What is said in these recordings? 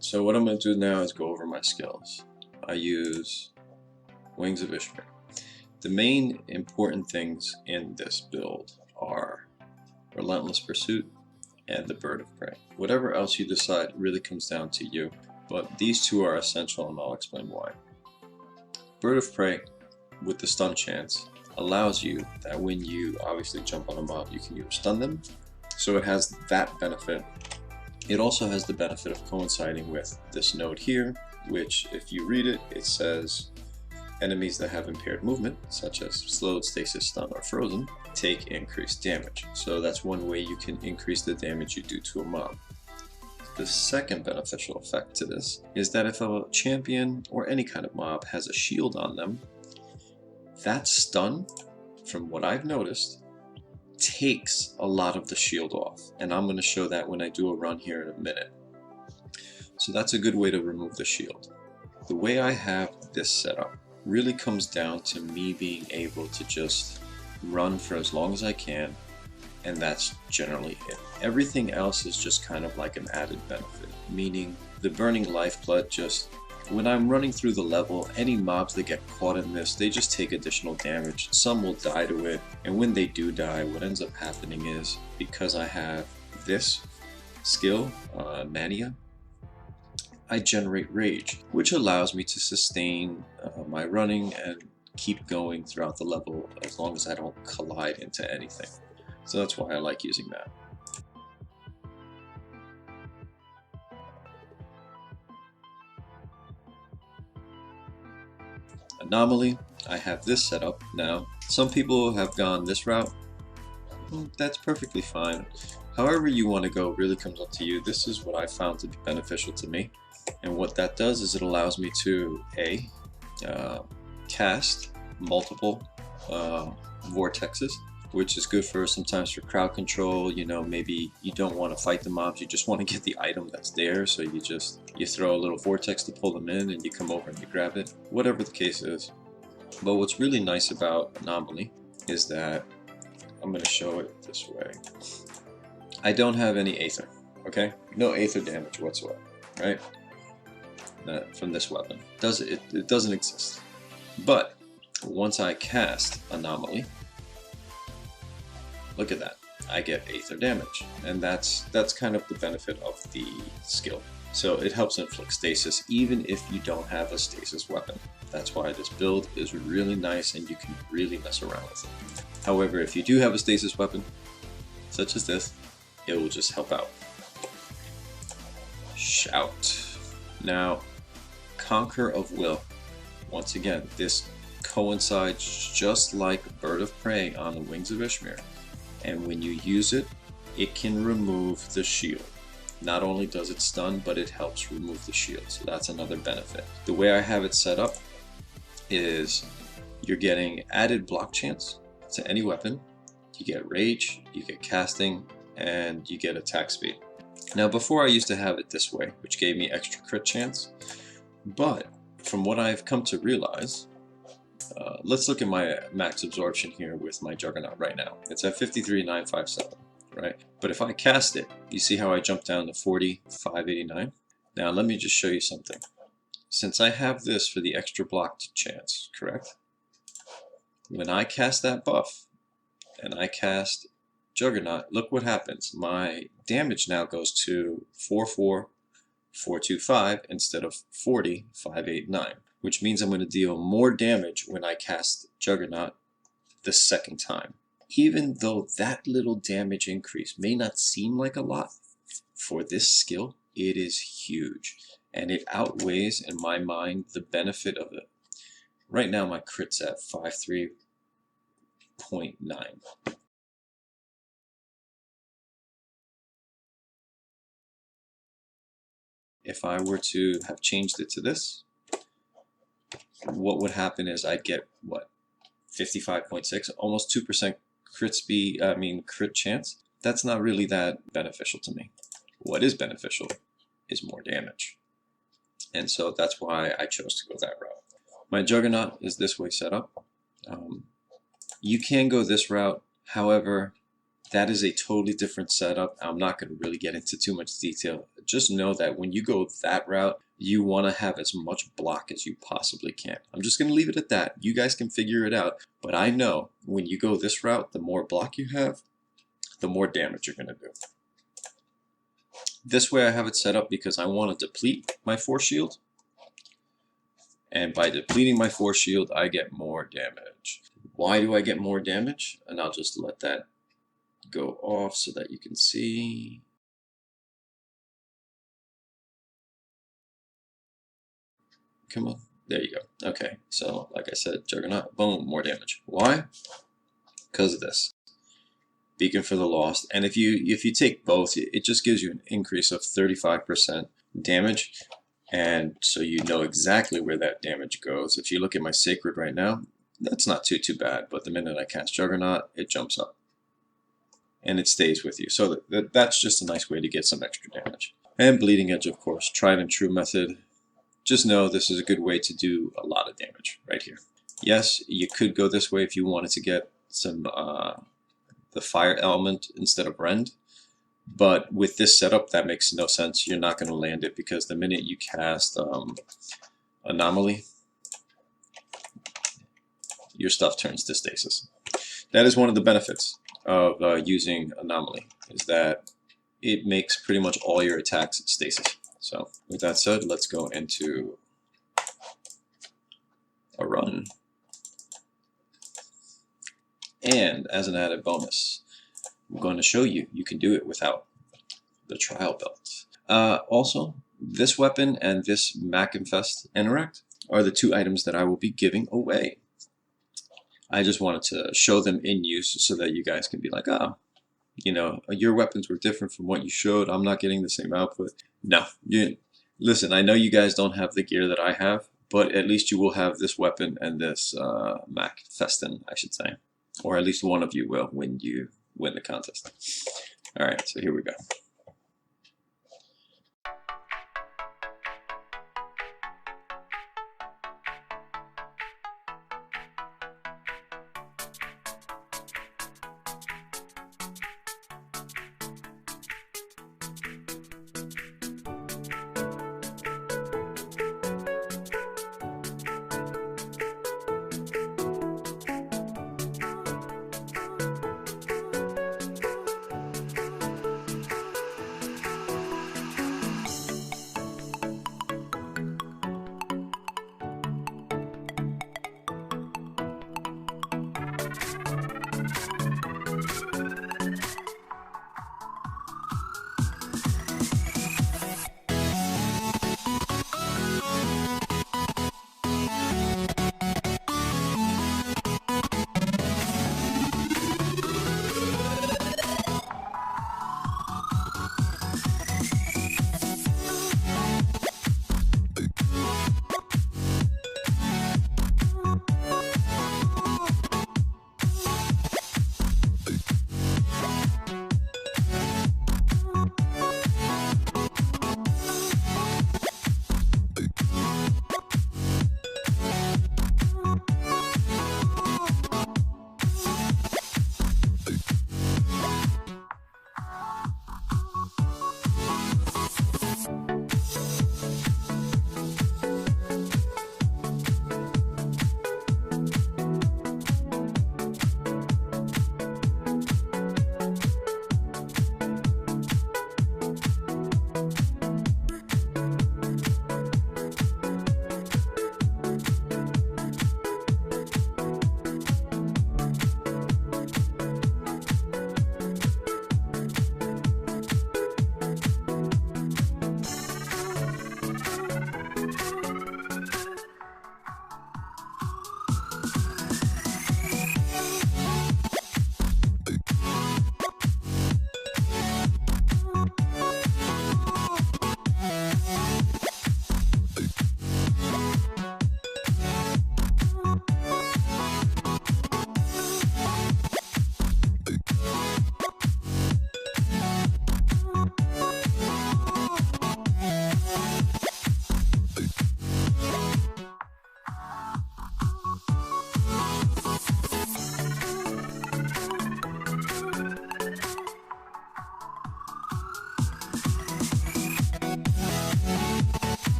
So what I'm going to do now is go over my skills. I use Wings of Ishmael. The main important things in this build are Relentless Pursuit and the Bird of Prey. Whatever else you decide really comes down to you, but these two are essential and I'll explain why. Bird of Prey with the stun chance allows you that when you obviously jump on a mob, you can either stun them, so it has that benefit. It also has the benefit of coinciding with this note here, which if you read it, it says enemies that have impaired movement, such as slowed, stasis, stun, or frozen, take increased damage. So that's one way you can increase the damage you do to a mob. The second beneficial effect to this is that if a champion or any kind of mob has a shield on them, that stun, from what I've noticed, takes a lot of the shield off. And I'm going to show that when I do a run here in a minute. So that's a good way to remove the shield. The way I have this set up really comes down to me being able to just run for as long as I can, and that's generally it. Everything else is just kind of like an added benefit, meaning the burning lifeblood, just when I'm running through the level, any mobs that get caught in this, they just take additional damage. Some will die to it, and when they do die, what ends up happening is, because I have this skill, Mania, I generate rage, which allows me to sustain my running and keep going throughout the level as long as I don't collide into anything. So that's why I like using that. Anomaly, I have this set up now. Some people have gone this route. That's perfectly fine. However you want to go really comes up to you. This is what I found to be beneficial to me. And what that does is it allows me to cast multiple vortexes, which is good for sometimes for crowd control. You know, maybe you don't want to fight the mobs, you just want to get the item that's there, so you throw a little vortex to pull them in and you come over and you grab it, whatever the case is. But what's really nice about Anomaly is that, I'm going to show it this way, I don't have any Aether, okay? No Aether damage whatsoever, right? From this weapon. It doesn't exist. But once I cast Anomaly, look at that, I get Aether damage, and that's kind of the benefit of the skill. So it helps inflict stasis even if you don't have a stasis weapon. That's why this build is really nice and you can really mess around with it. However, if you do have a stasis weapon, such as this, it will just help out. Shout. Now, Conquer of Will. Once again, this coincides just like Bird of Prey on the Wings of Ishmael. And when you use it, it can remove the shield. Not only does it stun, but it helps remove the shield. So that's another benefit. The way I have it set up is you're getting added block chance to any weapon. You get rage, you get casting, and you get attack speed. Now before I used to have it this way, which gave me extra crit chance, but from what I've come to realize, let's look at my max absorption here with my Juggernaut right now. It's at 53,957, right? But if I cast it, you see how I jumped down to 40,589? Now let me just show you something. Since I have this for the extra blocked chance, correct? When I cast that buff, and I cast Juggernaut, look what happens. My damage now goes to 44,425 instead of 40,589, which means I'm going to deal more damage when I cast Juggernaut the second time. Even though that little damage increase may not seem like a lot, for this skill, it is huge. And it outweighs, in my mind, the benefit of it. Right now my crit's at 53.9. If I were to have changed it to this, what would happen is I'd get, what, 55.6, almost 2% crit chance. That's not really that beneficial to me. What is beneficial is more damage. And so that's why I chose to go that route. My Juggernaut is this way set up. You can go this route, however, that is a totally different setup. I'm not going to really get into too much detail. Just know that when you go that route, you want to have as much block as you possibly can. I'm just going to leave it at that. You guys can figure it out. But I know when you go this route, the more block you have, the more damage you're going to do. This way I have it set up because I want to deplete my force shield. And by depleting my force shield, I get more damage. Why do I get more damage? And I'll just let that go off so that you can see. Come on, there you go. Okay, so like I said, Juggernaut, boom, more damage. Why? Because of this. Beacon for the Lost. And if you take both, it just gives you an increase of 35% damage. And so you know exactly where that damage goes. If you look at my Sacred right now, that's not too bad. But the minute I cast Juggernaut, it jumps up. And it stays with you. So that's just a nice way to get some extra damage. And Bleeding Edge, of course, tried and true method. Just know this is a good way to do a lot of damage right here. Yes, you could go this way if you wanted to get some the fire element instead of rend. But with this setup, that makes no sense. You're not going to land it because the minute you cast Anomaly, your stuff turns to stasis. That is one of the benefits of using Anomaly, is that it makes pretty much all your attacks stasis. So with that said, let's go into a run. And as an added bonus, I'm going to show you can do it without the trial belt. Also, this weapon and this Macksfesten interact are the two items that I will be giving away. I just wanted to show them in use so that you guys can be like, oh, you know, your weapons were different from what you showed. I'm not getting the same output. No, listen, I know you guys don't have the gear that I have, but at least you will have this weapon and this Macksfesten, I should say. Or at least one of you will when you win the contest. Alright, so here we go.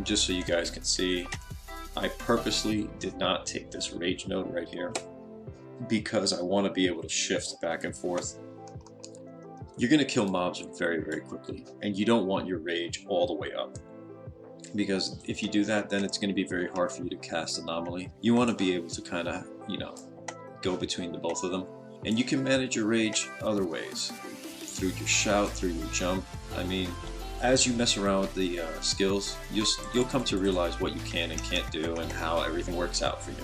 just so you guys can see, I purposely did not take this rage node right here because I want to be able to shift back and forth. You're going to kill mobs very, very quickly, and you don't want your rage all the way up, because if you do that, then it's going to be very hard for you to cast Anomaly. You want to be able to kind of, you know, go between the both of them. And you can manage your rage other ways, through your shout, through your jump. I mean, as you mess around with the skills, you'll come to realize what you can and can't do and how everything works out for you.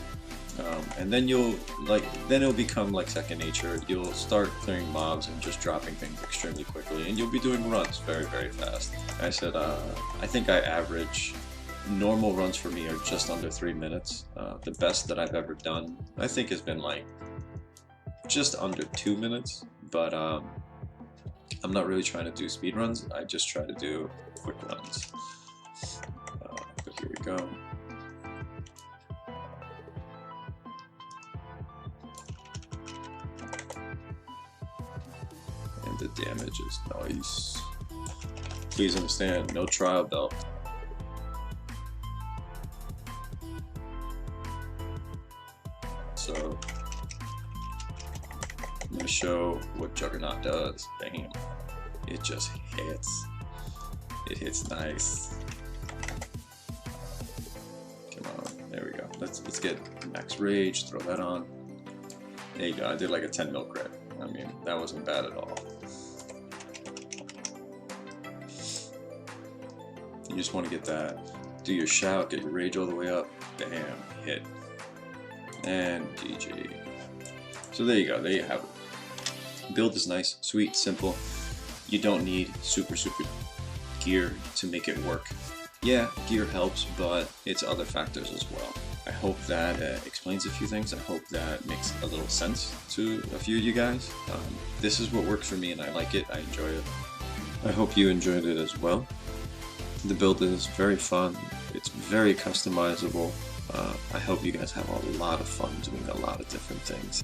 And then it'll become like second nature. You'll start clearing mobs and just dropping things extremely quickly, and you'll be doing runs very, very fast. I said, I think I average, normal runs for me are just under 3 minutes. The best that I've ever done, I think, has been like just under 2 minutes, but I'm not really trying to do speed runs. I just try to do quick runs. But here we go. And the damage is nice. Please understand, no trial belt. So I'm going to show what Juggernaut does. Bam. It just hits. It hits nice. Come on. There we go. Let's get max rage. Throw that on. There you go. I did like a 10 mil crit. I mean, that wasn't bad at all. You just want to get that. Do your shout. Get your rage all the way up. Bam. Hit. And GG. So there you go. There you have it. Build is nice, sweet, simple. You don't need super gear to make it work. Yeah, gear helps, but it's other factors as well. I hope that explains a few things. I hope that makes a little sense to a few of you guys. This is what works for me, and I like it. I enjoy it. I hope you enjoyed it as well. The build is very fun. It's very customizable. I hope you guys have a lot of fun doing a lot of different things.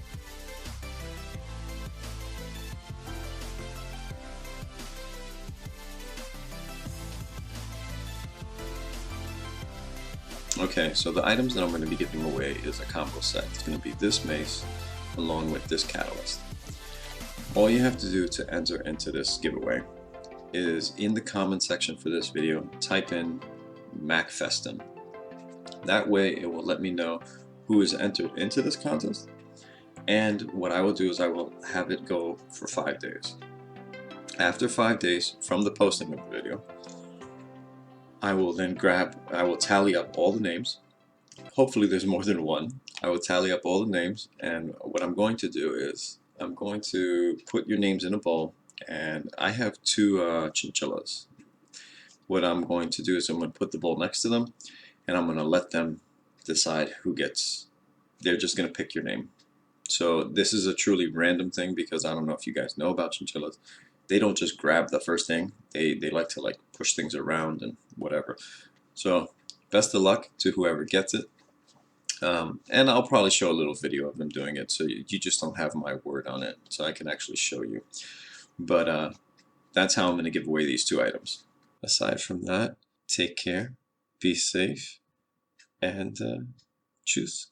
Okay, so the items that I'm going to be giving away is a combo set. It's going to be this mace along with this catalyst. All you have to do to enter into this giveaway is in the comment section for this video, type in Macksfesten. That way it will let me know who is entered into this contest, and what I will do is I will have it go for 5 days. After 5 days from the posting of the video, I will tally up all the names. Hopefully there's more than one. I will tally up all the names, and what I'm going to do is I'm going to put your names in a bowl, and I have 2 chinchillas. What I'm going to do is I'm going to put the bowl next to them, and I'm going to let them decide who gets. They're just going to pick your name. So this is a truly random thing, because I don't know if you guys know about chinchillas. They don't just grab the first thing. They like to like push things around and whatever. So best of luck to whoever gets it. And I'll probably show a little video of them doing it, so you just don't have my word on it, so I can actually show you. But that's how I'm going to give away these 2 items. Aside from that, take care, be safe, and choose.